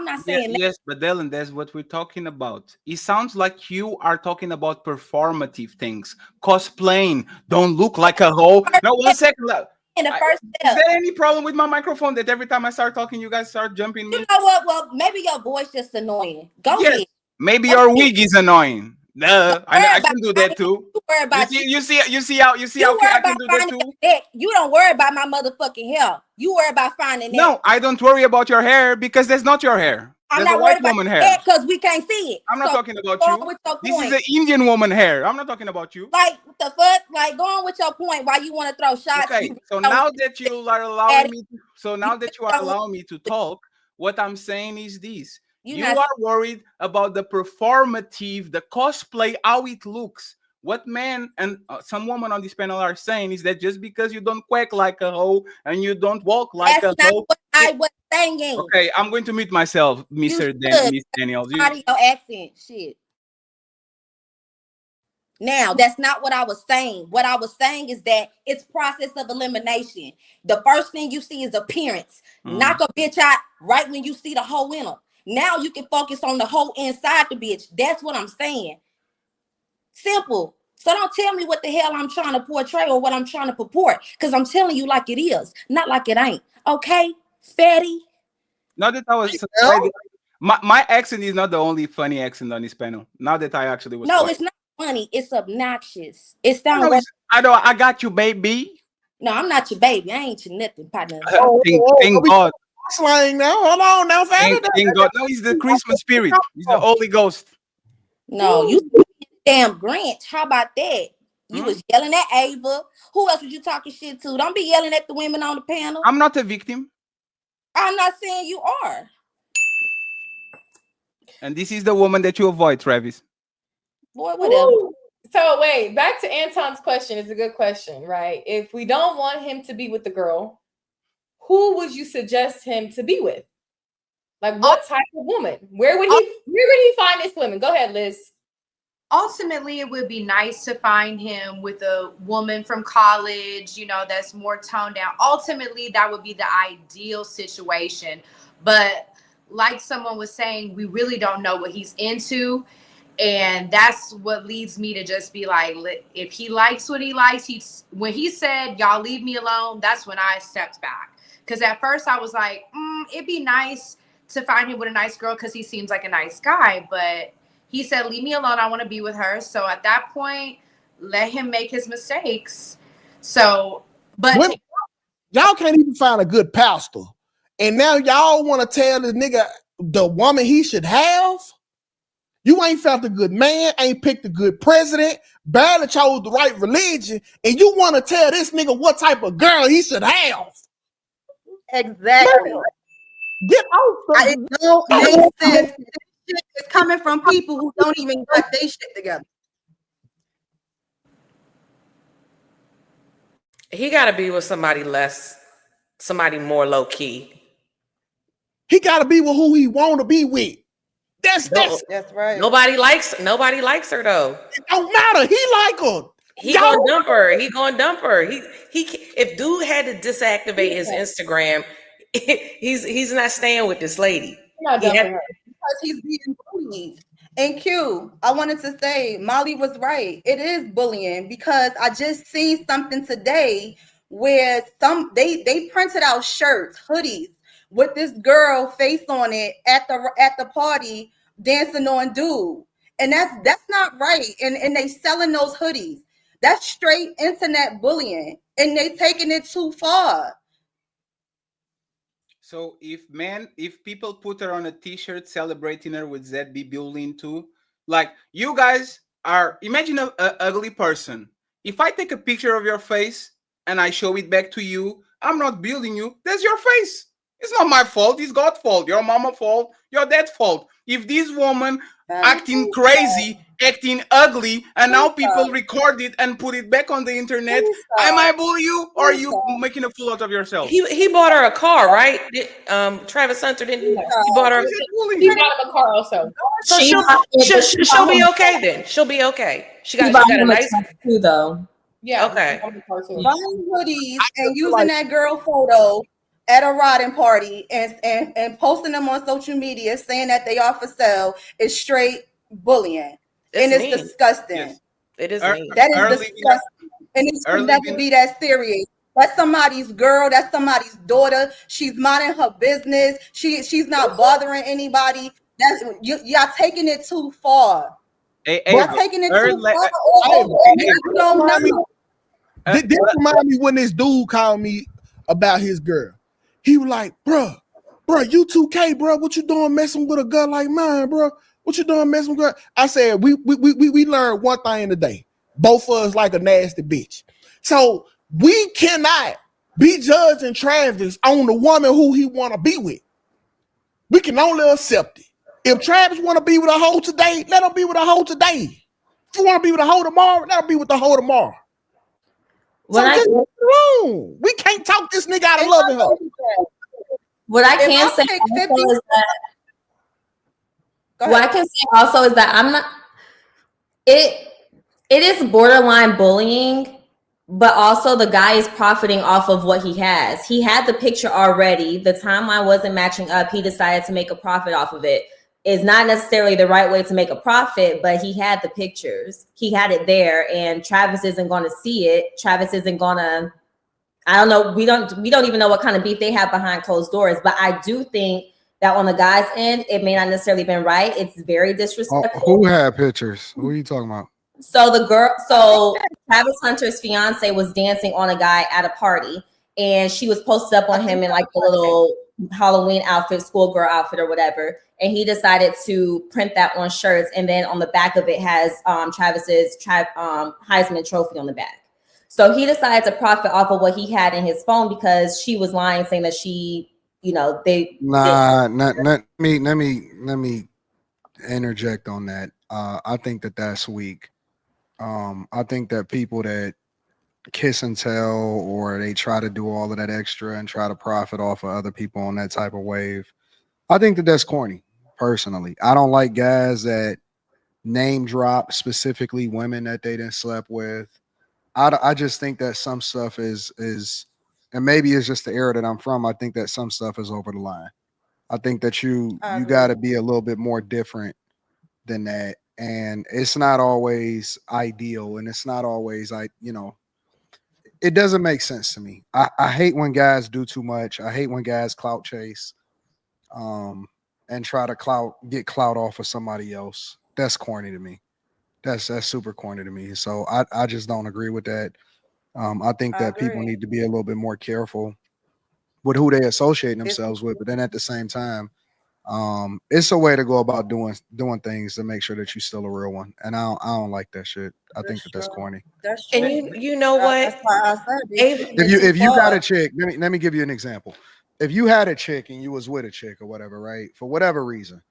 I'm not saying that. Yes, but Dylan, that's what we're talking about. It sounds like you are talking about performative things, cosplaying. Don't look like a hoe. No, one second. In the first Is step. there any problem with my microphone that every time I start talking, you guys start jumping You me? know what? Well, maybe your voice just annoying. Go Yes. ahead. Maybe Go your ahead. wig is annoying. Duh. Worry I about can do that finding too. you worry about you. You see how You worry I about can do that finding too. your neck. You don't worry about my motherfucking hair. You worry about finding that. No, I don't worry about your hair because that's not your hair. I'm That's a not white worried about woman that hair. because we can't see it. I'm not So talking about go on you. with your This is point. an Indian woman hair. I'm not talking about you. Like what the fuck? Like go on with your point. Why you want to throw shots? Okay, You so don't now that you are at allowing it. me, so You now that you are don't. allowing me to talk, what I'm saying is this: You you not. are worried about the performative, the cosplay, how it looks. What men and some women on this panel are saying is that just because you don't quack like a hoe and you don't walk like That's a not hoe, what I was saying. okay, I'm going to mute myself, You should. Miss Daniels. Part of your accent, shit. Now, that's not what I was saying. What I was saying is that it's process of elimination. The first thing you see is appearance. Knock a bitch out right when you see the hoe in her. Now you can focus on the hoe inside the bitch. That's what I'm saying. Simple. So don't tell me what the hell I'm trying to portray or what I'm trying to purport, because I'm telling you like it is, not like it ain't. Okay, fatty? Now that I was quiet, my accent is not the only funny accent on this panel. Now that I actually was No, quiet. it's not funny. It's obnoxious. It I sounds know worse. I got you, baby. No, I'm not your baby. I ain't your nothing, partner. Thank God. Slang now. Hold on now, Thank God. No, he's the Christmas spirit. He's the Holy Ghost. No, you damn Grinch. How about that? You was yelling at Ava. Who else was you talking shit to? Don't be yelling at the women on the panel. I'm not a victim. I'm not saying you are. And this is the woman that you avoid, Travis. Boy, whatever. Ooh. So wait, back to Anton's question. It's a good question, right? If we don't want him to be with the girl, who would you suggest him to be with? Like what type of woman? Where would he find this woman? Go ahead, Liz. Ultimately, it would be nice to find him with a woman from college, you know, that's more toned down. Ultimately, that would be the ideal situation. But like someone was saying, we really don't know what he's into. And that's what leads me to just be like, if he likes what he likes, when he said, y'all leave me alone, that's when I stepped back. Because at first I was like, it'd be nice to find him with a nice girl because he seems like a nice guy. But he said, leave me alone. I want to be with her. So at that point, let him make his mistakes. So, but y'all can't even find a good pastor. And now y'all want to tell this nigga the woman he should have? You ain't found a good man, ain't picked a good president, barely chose the right religion, and you want to tell this nigga what type of girl he should have? Exactly. Get out. It don't make sense. This shit is coming from people who don't even got their shit together. He got to be with somebody more low key. He got to be with who he want to be with. That's right. Nobody likes her though. It don't matter. He like her. He gonna dump her. He gonna dump her. He if dude had to deactivate his Instagram, he's not staying with this lady. Not dumping her because he's being bullied. And Q, I wanted to say Molly was right. It is bullying because I just seen something today where they printed out shirts, hoodies with this girl face on it at the party dancing on dude. And that's not right. And they selling those hoodies. That's straight internet bullying. And they taking it too far. So if people put her on a t-shirt celebrating her, would that be bullying too? Like you guys are, imagine a ugly person. If I take a picture of your face and I show it back to you, I'm not bullying you. That's your face. It's not my fault. It's God's fault. Your mama's fault. Your dad's fault. If this woman acting crazy, acting ugly, and now people record it and put it back on the internet, am I bullying you, or are you making a fool out of yourself? He bought her a car, right? Travis Hunter didn't he bought her? He bought him a car also. So she'll be okay then. She'll be okay. She got a nice too, though. Yeah. Buying hoodies and using that girl photo at a riding party and posting them on social media saying that they are for sale is straight bullying. And it's mean. disgusting. Yes. It is Her, mean. That is her disgusting. living, And it her should never living, be that serious. That's somebody's girl. That's somebody's daughter. She's minding her business. She's not bothering anybody. That's y'all taking it too far. Y'all Ava, taking it her, too far. Hey, You don't remind me, know. this remind me when this dude called me about his girl. He was like, bruh, you 2K, bro. What you doing messing with a girl like mine, bro? What you doing messing with girl? I said, we learned one thing today. Both of us like a nasty bitch. So we cannot be judging Travis on the woman who he want to be with. We can only accept it. If Travis want to be with a hoe today, let him be with a hoe today. If you want to be with a hoe tomorrow, let him be with the hoe tomorrow. What So I just wrong. We can't talk this nigga out of loving her. what I If can I say pick also 50, is that go what I ahead. can say also is that I'm not it is borderline bullying, but also the guy is profiting off of what he has. He had the picture already. The timeline wasn't matching up. He decided to make a profit off of it. It's not necessarily the right way to make a profit, but he had the pictures. He had it there, and Travis isn't going to see it. Travis isn't going to. I don't know. We don't even know what kind of beef they have behind closed doors. But I do think that on the guy's end, it may not necessarily been right. It's very disrespectful. Who had pictures? Who are you talking about? So Travis Hunter's fiance was dancing on a guy at a party, and she was posted up on him in like the little Halloween outfit, schoolgirl outfit or whatever. And he decided to print that on shirts, and then on the back of it has Travis's Heisman Trophy on the back. So he decided to profit off of what he had in his phone because she was lying, saying that she, Let me interject on that. I think that's weak. I think that people that kiss and tell or they try to do all of that extra and try to profit off of other people on that type of wave, I think that's corny. Personally, I don't like guys that name drop specifically women that they didn't slept with. I just think that some stuff is, and maybe it's just the era that I'm from. I think that some stuff is over the line. I think that you got to be a little bit more different than that, and it's not always ideal, and it's not always it doesn't make sense to me. I hate when guys do too much. I hate when guys clout chase, and try to get clout off of somebody else. That's corny to me. That's super corny to me. So I just don't agree with that. I think that people need to be a little bit more careful with who they associate themselves with, but then at the same time, it's a way to go about doing things to make sure that you're still a real one. And I don't like that shit. I think that's corny. That's true. And you know what? That's why I said If you got a chick, let me give you an example. If you had a chick and you was with a chick or whatever, right? For whatever reason,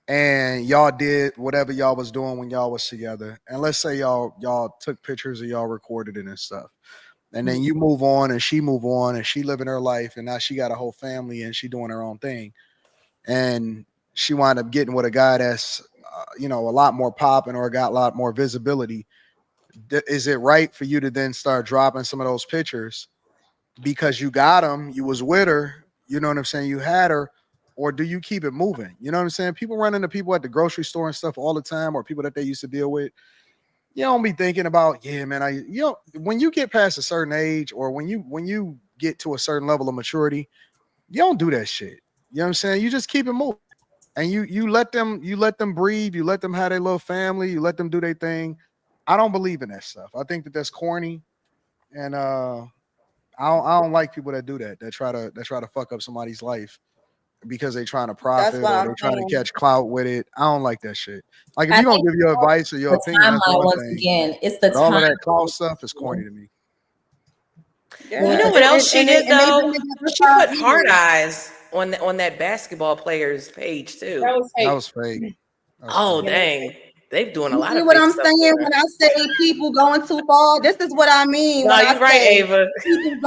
and y'all did whatever y'all was doing when y'all was together, and let's say y'all took pictures or y'all recorded it and stuff, and then you move on and she move on and she living her life and now she got a whole family and she doing her own thing, and she wound up getting with a guy that's a lot more popping or got a lot more visibility. Is it right for you to then start dropping some of those pictures because you got them, you was with her, you know what I'm saying, you had her, or do you keep it moving? You know what I'm saying? People run into people at the grocery store and stuff all the time, or people that they used to deal with. You don't be thinking about, yeah, man, when you get past a certain age or when you get to a certain level of maturity, you don't do that shit. You know what I'm saying? You just keep it moving. And you let them breathe, you let them have their little family, you let them do their thing. I don't believe in that stuff. I think that's corny. And I don't like people that do that try to fuck up somebody's life because they trying to profit or they trying to catch clout with it. I don't like that shit. Like if you're gonna give your advice or your opinion, that's one thing. Again, it's the but all of that clout stuff is corny to me. Yeah. You know what else she did though? She put heart eyes on that basketball player's page too. That was fake. Oh dang. They're doing a lot of what fake I'm stuff saying when I say people going too far. This is what I mean. No, when you're I right, say Ava. People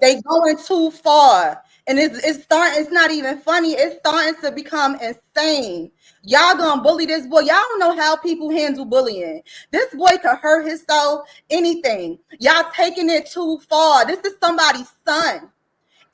they going too far, and it's starting. It's not even funny. It's starting to become insane. Y'all gonna bully this boy. Y'all don't know how people handle bullying. This boy could hurt himself. Anything. Y'all taking it too far. This is somebody's son.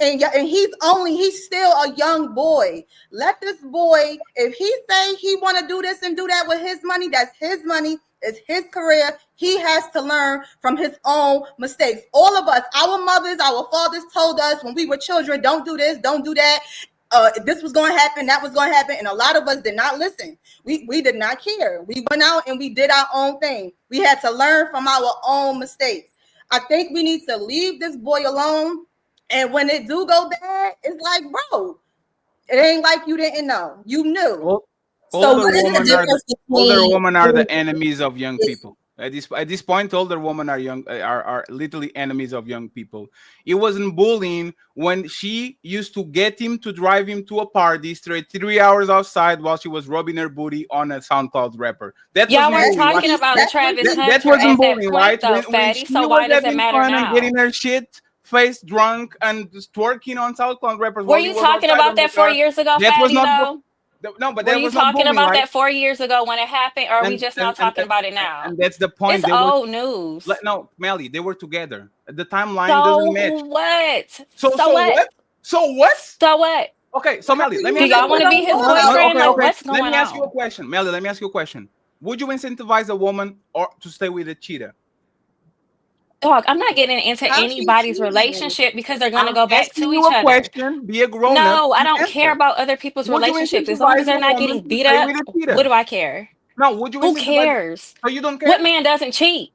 and he's still a young boy. Let this boy, if he say he want to do this and do that with his money, that's his money, it's his career. He has to learn from his own mistakes. All of us, our mothers, our fathers told us when we were children, don't do this, don't do that. This was going to happen, that was going to happen, and a lot of us did not listen. We did not care. We went out and we did our own thing. We had to learn from our own mistakes. I think we need to leave this boy alone. And when it do go bad, it's like, bro, it ain't like you didn't know. You knew. So what is the difference older between women are the enemies of young people. At this point, older women are literally enemies of young people. It wasn't bullying when she used to get him to drive him to a party straight 3 hours outside while she was rubbing her booty on a SoundCloud rapper. That Y'all wasn't weren't bullying, talking right? about Travis That Hunter wasn't at that bullying, point, right? though, When Fatty. she So was why does it having matter fun and now? getting her shit faced drunk and just twerking on SoundCloud rappers Were while he you was talking outside about on the that 4 car, years ago, that was Fatty, not though? no, but Were that you was not talking bullying, about right? that 4 years ago when it happened, or are we And just and now talking about it now? and that's the It's point. They were old news. no, Melly, they were together. The timeline doesn't So match. what? So So what? what? So what? So what? Okay, so Melly, let me Do ask you a y'all want to be question. his No, no, boyfriend? okay, Like, okay. what's Let going me ask you a on? question, Melly. Let me ask you a question. Would you incentivize a woman or to stay with a cheater? Dog, I'm not getting into How she anybody's cheating? relationship because they're going to I'm go back asking to you each a other. question. Be a grown up No, I and don't care answer. about other people's Would you relationships. As long as incentivize they're a not woman getting to beat stay up, with a what cheater? do I care? No, would you Who incentivize? cares? So you don't care? What man doesn't cheat?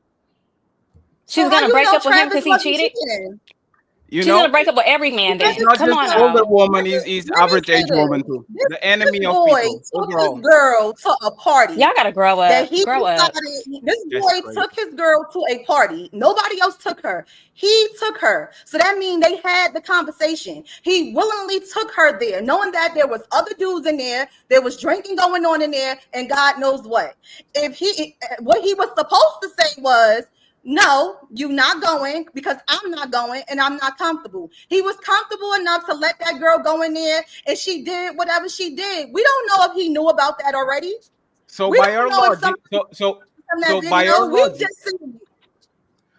So She's how going to you break know up with him Travis because he wasn't cheated? cheating? You She's going know, to break up with every man it's then. not Come just on older now. woman, is Let me average say age woman this. too. This The enemy of boy people took his overall. girl to a party Y'all got to grow that up. he Grow up. decided. This That's boy crazy. took his girl to a party. Nobody else took her. He took her. So that means they had the conversation. He willingly took her there, knowing that there was other dudes in there. There was drinking going on in there, and God knows what. What he was supposed to say was, no, you're not going because I'm not going and I'm not comfortable. He was comfortable enough to let that girl go in there and she did whatever she did. We don't know if he knew about that already. So We by don't your know if logic, somebody from that so by video. your logic,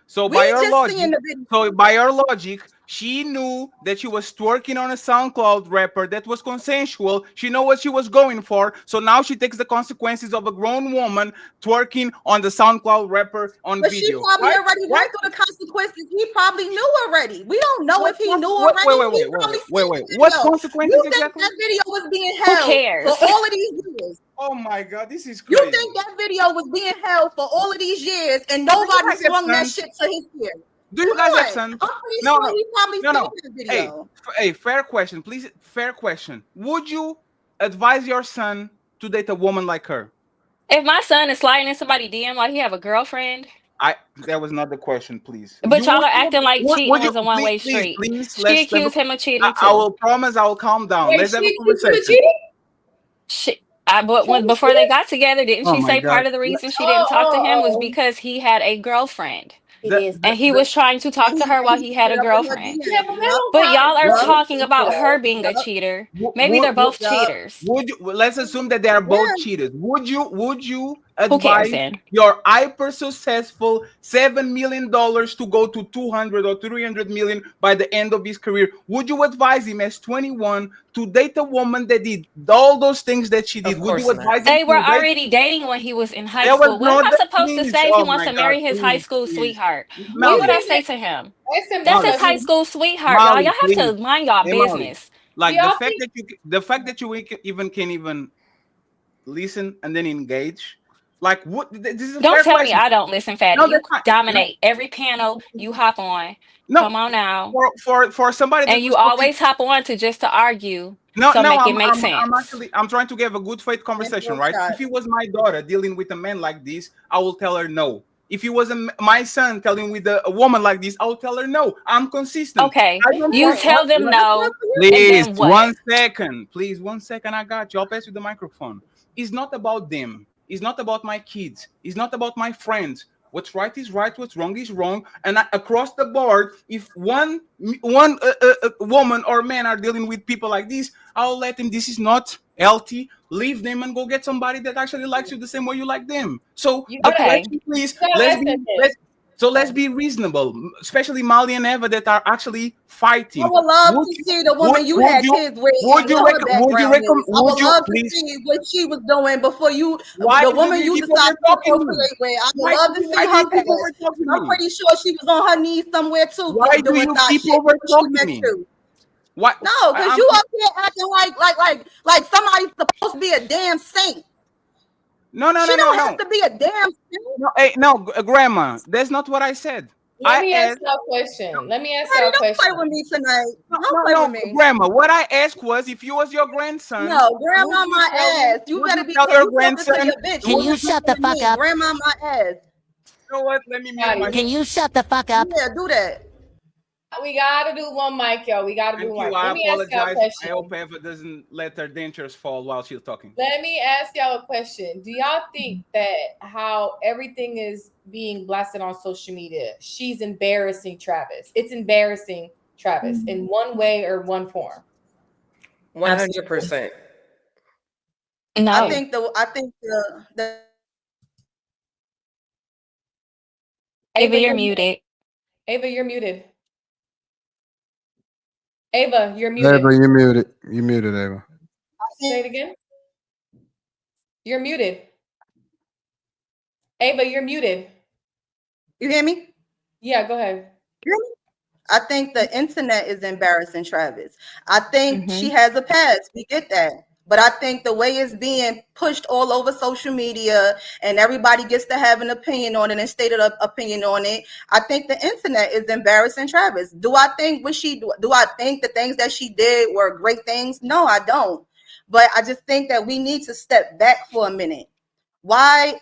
so We by your just seen logic, the video. so by your logic, she knew that she was twerking on a SoundCloud rapper that was consensual. She knew what she was going for. So now she takes the consequences of a grown woman twerking on the SoundCloud rapper on But she video. probably Right? already Right? went through the consequences. He probably knew already. We don't know if he knew Wait, already. wait, wait, He wait, probably wait, seen wait. the What video. consequences You think exactly? that video was being Who held for cares? all of these years? Oh my God, this is You crazy. think that video was being held for all of these years and Do you nobody guys have swung that sons? shit to his ear? Do you Come guys have on. sons? I'm pretty No, sure no, he probably no, seen no. that Hey, video. hey, fair question, please. Fair question. Would you advise your son to date a woman like her? If my son is sliding in somebody's DM like he have a girlfriend, That was not the question, please. but y'all are acting like cheating Would you was a please, one-way please, street. please, She let's have a, accused him of cheating I too. will promise I will calm down. Wait, Let's have a she accused him of conversation. cheating? But before they got together, didn't Oh she my say God. part of the reason she didn't talk to him was because he had a girlfriend It The, is. the, and he the, was trying to talk And to her he while he had put a it up in her girlfriend? Yeah, DM. but that Yup. don't But bother y'all are Yup. talking about her being a Yup. cheater. Maybe they're would, both Yup. cheaters. Would you, let's assume that they are both Yeah. cheaters. Would you Who cares advise then? your hyper successful $7 million to go to 200 or 300 million by the end of his career? Would you advise him as 21 to date a woman that did all those things that she did? Of Would you course not. advise him They were to date? already dating when he was in high That was school. What am not I the supposed to please. say if he Oh wants my to God, marry his high please, school please. sweetheart? What leave would Molly, I him say to him? ask him this That's Molly, his high question. school sweetheart, y'all. Molly, Y'all have please. to mind y'all Hey, Molly. business. Do Like y'all think the fact that you even can even listen and then engage. Like what? This is a Don't fair tell me question. I don't listen, Fatty. No, You that's not. No, dominate every panel you hop on. no. Come on now. For somebody And that you was talking. always hop on to just to argue. No, So no. make it I'm make I'm sense. actually I'm trying to have a good faith And conversation, broke right? shot. If it was my daughter dealing with a man like this, I will tell her no. If it was my son telling with a woman like this, I will tell her no. I'm consistent. Okay. I It's don't You want. important. tell them It's not no, for you. and Please, then what? 1 second. Please, 1 second. I got you. I'll pass you the microphone. It's not about them. It's not about my kids. It's not about my friends. What's right is right. What's wrong is wrong. And across the board, if one woman or man are dealing with people like this, I'll let them. This is not healthy. Leave them and go get somebody that actually likes you the same way you like them. So you the gotta Okay. question, please, you gotta let's ask be him let's this? So let's be reasonable, especially Molly and Eva that are actually I fighting. would love Would to you, see the woman you had kids with and what her background is. I would would you love to please? see what she was doing before you, Why the do woman you you keep decided over to talking me? procreate with. I would love to see Why do her you keep over past. talking I'm me? pretty sure she was on her knees somewhere too, Why do doing you thought keep shit over before she talking met me? you. What? No, because you up here acting like somebody's supposed to be a damn saint. No, She don't have to be a damn saint. no, hey, no, Grandma. That's not what I said. Let I me ask asked. y'all a question. Let me ask Daddy, y'all a don't play question. with me tonight. No, Don't no, play with no, me. Grandma. What I asked was, if you was your grandson, No, grandma my ass. You would better you be tell clear. your You talking to grandson? your bitch. Can You you not shut talking the to fuck me. up? Grandma my ass. You know what? Let me mute Daddy. myself. Can you shut the fuck up? Yeah, do that. We gotta do one mic, y'all. We gotta do Thank one you. mic. I Let me ask y'all a apologize. I question. hope Eva doesn't let her dentures fall while she's talking. Let me ask y'all a question. Do y'all think that how everything is being blasted on social media, she's embarrassing Travis? It's embarrassing Travis in one way or one form. 100%. No. I think the Ava, you're muted. Ava, you're muted. Ava, you're muted. Ava, you muted. You muted, Ava. Say it again. You're muted. Ava, you're muted. You hear me? Yeah, go ahead. I think the internet is embarrassing Travis. I think she has a past. We get that. But I think the way it's being pushed all over social media and everybody gets to have an opinion on it and stated an opinion on it, I think the internet is embarrassing Travis. Do I think do I think the things that she did were great things? No, I don't. But I just think that we need to step back for a minute. Why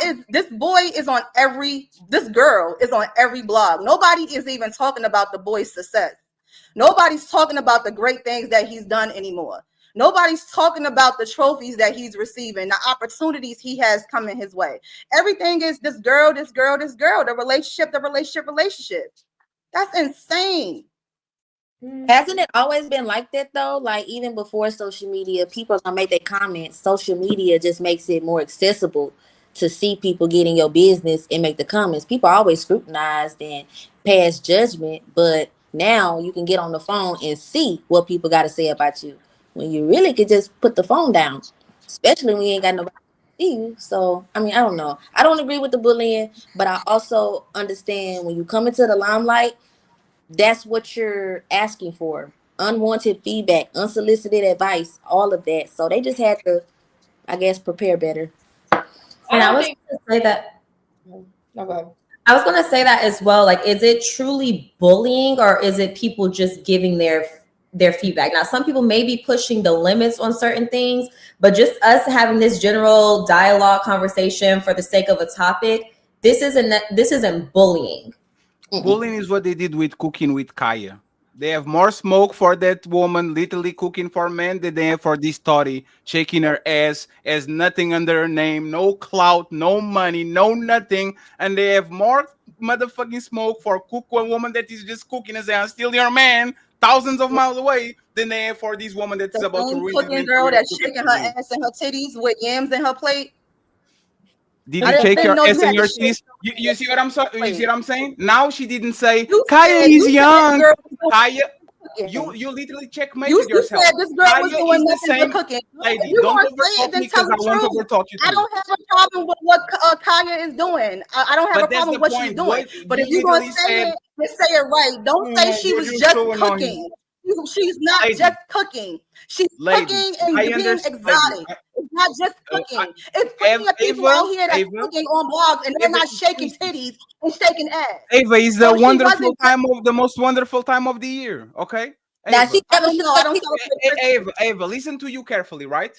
is this girl is on every blog? Nobody is even talking about the boy's success. Nobody's talking about the great things that he's done anymore. Nobody's talking about the trophies that he's receiving, the opportunities he has coming his way. Everything is this girl, the relationship. That's insane. Hasn't it always been like that though? Like even before social media, people are gonna make their comments. Social media just makes it more accessible to see people get in your business and make the comments. People always scrutinized and pass judgment, but now you can get on the phone and see what people got to say about you. When you really could just put the phone down, especially when you ain't got nobody to see you. So I mean, I don't know. I don't agree with the bullying, but I also understand when you come into the limelight, that's what you're asking for. Unwanted feedback, unsolicited advice, all of that. So they just had to, I guess, prepare better. And I was going to say that. No, go ahead. I was going to say that as well. Like, is it truly bullying or is it people just giving their feedback? Now, some people may be pushing the limits on certain things, but just us having this general dialogue conversation for the sake of a topic, this isn't bullying. Bullying is what they did with cooking with Kaya. They have more smoke for that woman literally cooking for men than they have for this Toddy shaking her ass as nothing under her name, no clout, no money, no nothing. And they have more motherfucking smoke for cook a woman that is just cooking and saying, I'm still your man, thousands of miles away, than they have for this woman that's The about to same ruin his cooking man's girl career. that's shaking her ass and her titties with yams in her plate. Did you shake your ass and your titties? You see what I'm saying? You see what I'm saying? Now she didn't say Kaya is young. Kaya, you literally checkmated yourself. You said this girl was Kaya doing is the nothing same but cooking. lady. If you Don't want to say overtalk it, then me tell because I the won't truth. overtalk you. I don't have a problem with what Kaya is doing. I don't have But a that's problem the with what she's point. doing. What But if you you're going to literally say said, it, then say it right. Don't say she you're was just just so annoying. cooking. She's not Lady, just cooking. She's lady, cooking and I being understand. exotic. It's not just cooking. It's plenty of people out here that's cooking on blogs and they're not shaking titties and shaking ass. Ava is the So she wonderful wasn't time of the most wonderful time of the year. Okay, Now Ava. she I don't know. I don't celebrate Christmas. Ava, listen to you carefully, right?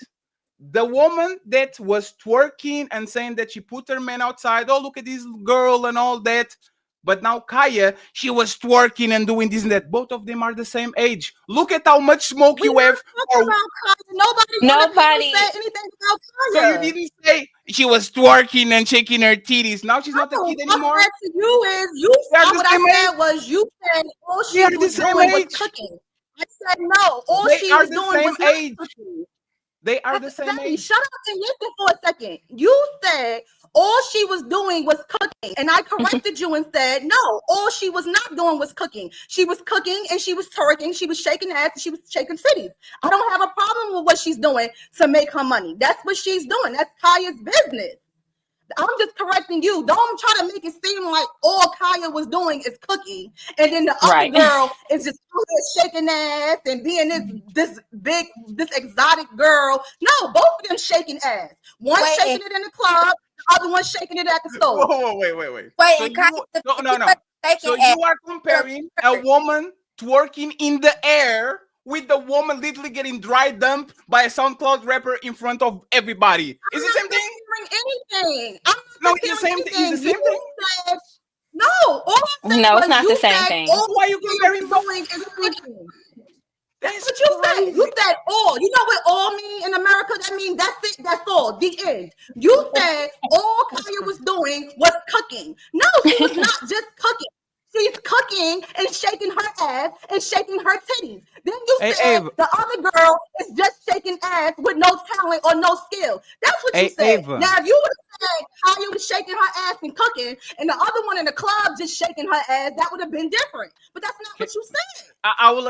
The woman that was twerking and saying that she put her man outside, oh, look at this girl and all that. But now Kaya, she was twerking and doing this and that. Both of them are the same age. Look at how much smoke you have. About Kaya. Nobody on the panel said anything about Kaya. So you didn't say she was twerking and shaking her titties. Now she's not a kid anymore. What I said to you is, what I said was, you said all she was doing was cooking. I said no, all she was doing was not cooking. They are the same age. Shut up and listen for a second. You said all she was doing was cooking, and I corrected you and said no. All she was not doing was cooking. She was cooking and she was twerking. She was shaking ass and she was shaking cities. I don't have a problem with what she's doing to make her money. That's what she's doing. That's Kaya's business. I'm just correcting you. Don't try to make it seem like all Kaya was doing is cooking, and then the other girl is just shaking ass and being this exotic girl. No, both of them shaking ass. One shaking it in the club, the other one shaking it at the stove. Whoa, wait. Wait, So you are comparing a woman twerking in the air with the woman literally getting dry dumped by a SoundCloud rapper in front of everybody. Is it the same thing? Anything. No, it's the same thing. It's the same thing. No, all I'm saying No, was it's not you the same said thing. all Why are you comparing both? is cooking. That's what you crazy. said. You said all. You know what all mean in America? That means that's it. That's all. The end. You said all Kaya was doing was cooking. No, she was not just cooking. She's cooking and shaking her ass and shaking her titties. Then you said the other girl is just shaking ass with no talent or no skill. That's what you said. Ava. Now, if you would have said Kaya was shaking her ass and cooking, and the other one in the club just shaking her ass, that would have been different. But that's not what you said. I will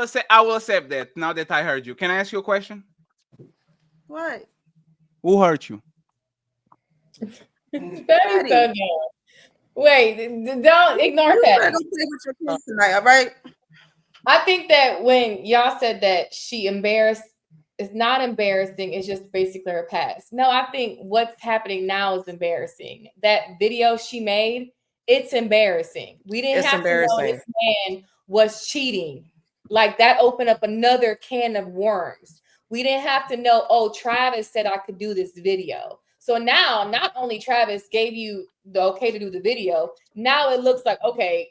accept that now that I heard you. Can I ask you a question? What? Who hurt you? Wait, don't ignore that. Tonight, all right? I think that when y'all said that she embarrassed, it's not embarrassing. It's just basically her past. No, I think what's happening now is embarrassing. That video she made, it's embarrassing. We didn't have to know this man was cheating. Like that opened up another can of worms. We didn't have to know, oh, Travis said I could do this video. So now, not only Travis gave you the okay to do the video, now it looks like, okay,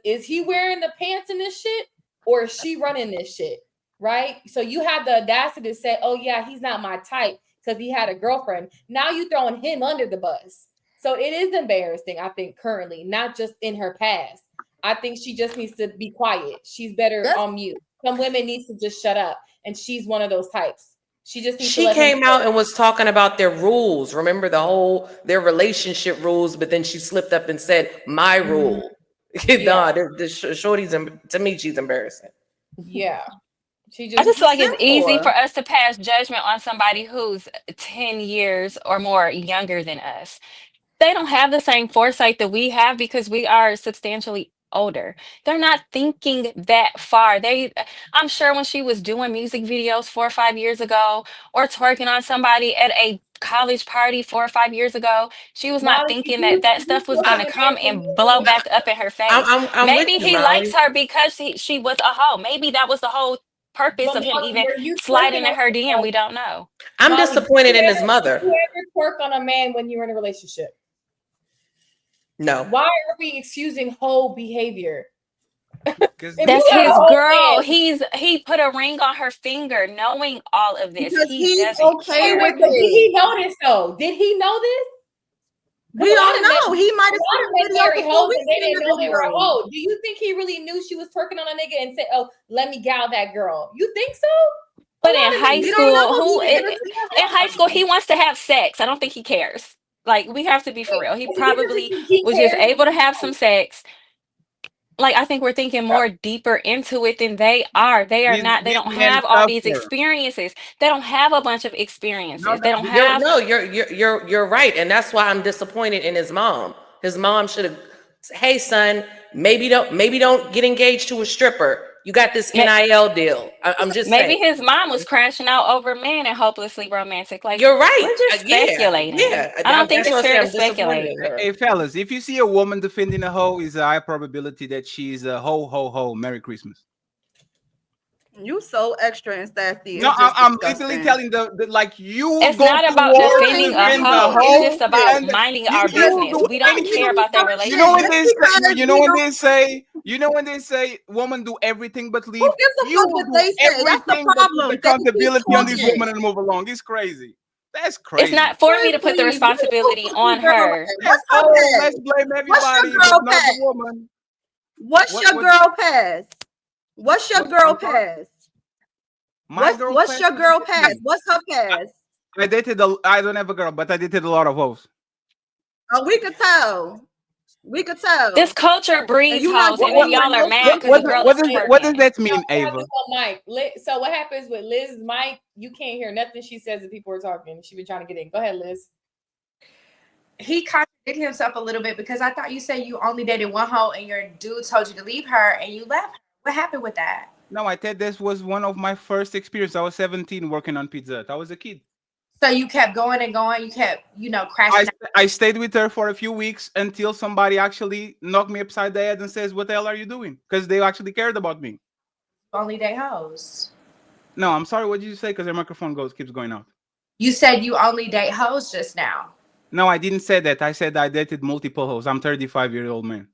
is he wearing the pants in this shit or is she running this shit, right? So you have the audacity to say, oh yeah, he's not my type because he had a girlfriend. Now you throwing him under the bus. So it is embarrassing, I think, currently, not just in her past. I think she just needs to be quiet. She's better on mute. Some women need to just shut up, and she's one of those types. She just needs to let came out and was talking about their rules. Remember their relationship rules, but then she slipped up and said, my rule. Nah, shorty's, to me, she's embarrassing. Yeah. I just feel like it's easy for us to pass judgment on somebody who's 10 years or more younger than us. They don't have the same foresight that we have because we are substantially older. They're not thinking that far. I'm sure when she was doing music videos 4 or 5 years ago or twerking on somebody at a college party 4 or 5 years ago, she was not thinking that stuff was going to come and blow back up in her face. I'm Maybe with you, he likes Molly. her because she was a hoe. Maybe that was the whole purpose of him even sliding in her DM. We don't know. I'm disappointed in his mother. Did you ever twerk on a man when you were in a relationship? No. Why are we excusing whole behavior? That's his girl. He put a ring on her finger, knowing all of this. He doesn't okay care. with Did he know this though? Did he know this? We don't know. He might have been married hoes and they didn't know they were a hoe. Do you think he really knew she was twerking on a nigga and said, "Oh, let me gal that girl"? You think so? But in high school, he wants to have sex. I don't think he cares. Like, we have to be for real. He probably was just able to have some sex. Like, I think we're thinking more deeper into it than they are. They are not. They don't have all these experiences. They don't have a bunch of experiences. They don't have. You're right, and that's why I'm disappointed in his mom. His mom should have. Hey, son, maybe don't get engaged to a stripper. You got this NIL deal. I'm just maybe saying. his mom was crashing out over men and hopelessly romantic. Like, you're right. We're just speculating. Yeah. I don't think it's fair to speculate. Hey, fellas, if you see a woman defending a hoe, is a high probability that she's a ho. Merry Christmas. You so extra and sassy. No, I'm literally telling the like you. It's not about defending a hoe. It's just about minding our business. We don't care about their relationship. You know when they say women do everything but leave. Who gives a fuck what they say? That's the problem. Accountability on this woman and move along. It's crazy. That's crazy. It's not for me to put the responsibility on her. Let's blame everybody but not the woman. What's your girl past? What's your girl past? What's your girl past? What's her past? I don't have a girl, but I dated a lot of hoes. Oh, we could tell. We could tell. This culture And breeds you not hoes, and dating then y'all are no mad because the girl is What does twerking. that So mean, what happens Ava? on Mike? So what happens with Liz's mic? You can't hear nothing she says if people are talking. She been trying to get in. Go ahead, Liz. He contradicted himself a little bit because I thought you said you only dated one hoe and your dude told you to leave her and you left her. What happened with that? No, I said this was one of my first experiences. I was 17 working on Pizza Hut. I was a kid. So you kept going and going. You kept, crashing out I stayed with her for a few weeks until somebody actually knocked me upside the head and says, "What the hell are you doing?" Because they actually cared about me. only date hoes. No, I'm sorry. What did you say? Because your microphone keeps going out. You said you only date hoes just now. No, I didn't say that. I said I dated multiple hoes. I'm 35-year-old man.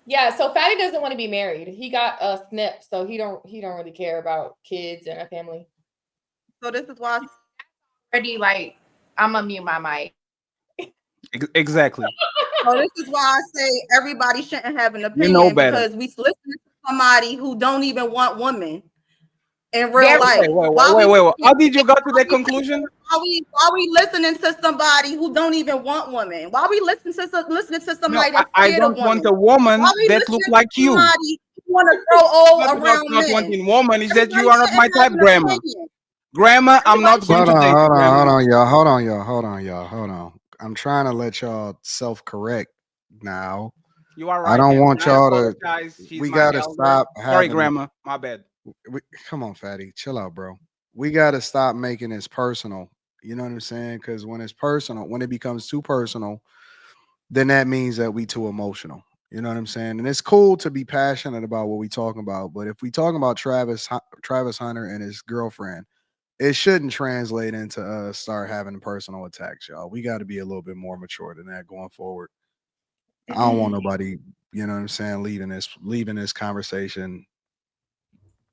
Yeah, so Fatty doesn't want to be married. He got a snip, so he don't really care about kids and a family. So this is why Already, like, I'm gonna mute my mic. Exactly. so this is why I say everybody shouldn't have an opinion know better. because we listen to somebody who don't even want women in real Very- life. Wait. How did you got to that conclusion? Why we listening to somebody who don't even want women? Why we listening to somebody that's I scared don't of want women? a woman Why we that listening look to like you. somebody who want to grow old Not about around not men? wanting woman. Is that you Everybody are not my shouldn't have type, an grandma. opinion. Grandma, I'm not Everybody going Hold to on, date hold on, grandma. hold on, y'all. Hold on. I'm trying to let y'all self-correct now. You are right. I don't Anton. want I y'all to. apologize. She's We my gotta elder. stop Sorry, having. grandma. My bad. Come on, Fatty, chill out, bro. We gotta stop making this personal. You know what I'm saying? Because when it's personal, when it becomes too personal, then that means that we too emotional. You know what I'm saying? And it's cool to be passionate about what we talking about, but if we talking about Travis Hunter and his girlfriend, it shouldn't translate into start having personal attacks, y'all. We got to be a little bit more mature than that going forward. I don't want nobody, you know what I'm saying, leaving this conversation,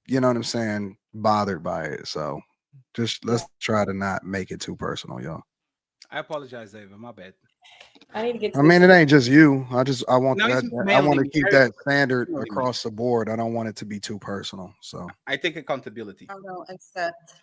you know what I'm saying, bothered by it. So just let's try to not make it too personal, y'all. I apologize, Ava. My bad. I need to get to I this. mean, it ain't just you. I want No, it's that. I mainly want to me. keep that standard Mainly me. across the board. I don't want it to be too personal. So I take accountability. I don't accept.